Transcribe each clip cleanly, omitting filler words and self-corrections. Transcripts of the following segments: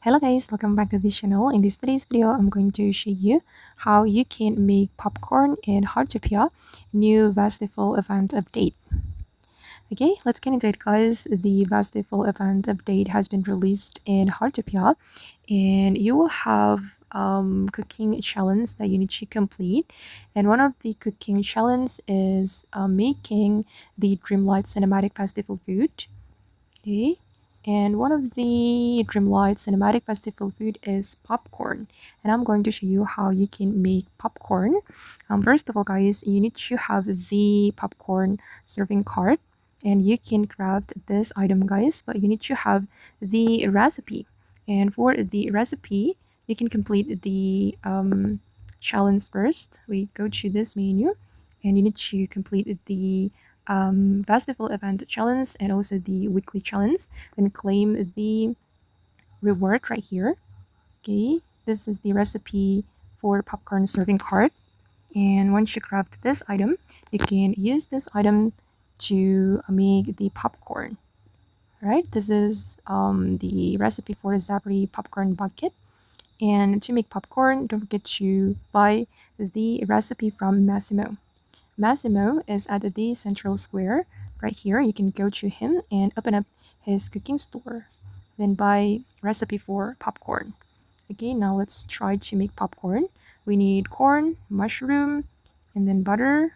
Hello guys, welcome back to this channel. In today's video, I'm going to show you how you can make popcorn in Heartopia new festival event update. Okay, let's get into it guys. The festival event update has been released in Heartopia and you will have cooking challenge that you need to complete, and one of the cooking challenge is making the Dreamlight Cinematic Festival food. Okay, and one of the Dreamlight Cinematic Festival food is popcorn, and I'm going to show you how you can make popcorn. First of all guys, you need to have the popcorn serving cart, and you can grab this item guys, but you need to have the recipe. And for the recipe, you can complete the challenge first. We go to this menu and you need to complete the festival event challenge and also the weekly challenge, then claim the reward right here. Okay, this is the recipe for popcorn serving cart, and once you craft this item, you can use this item to make the popcorn. Right, this is the recipe for the Zabri popcorn bucket. And to make popcorn, don't forget to buy the recipe from Masimo. Masimo is at the central square right here. You can go to him and open up his cooking store, then buy recipe for popcorn. Okay, now let's try to make popcorn. We need corn, mushroom, and then butter,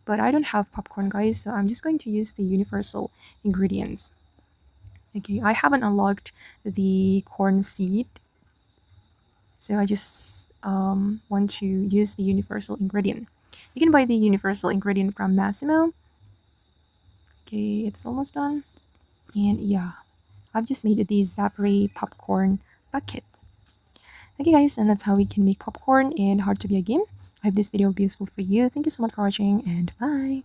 but I don't have popcorn guys, so I'm just going to use the universal ingredients. Okay, I haven't unlocked the corn seed, so I just want to use the universal ingredient. You can buy the universal ingredient from Massimo. Okay, it's almost done. And yeah, I've just made the Zappery popcorn bucket. Okay guys, and that's how we can make popcorn in Heartopia game. I hope this video will be useful for you. Thank you so much for watching and bye.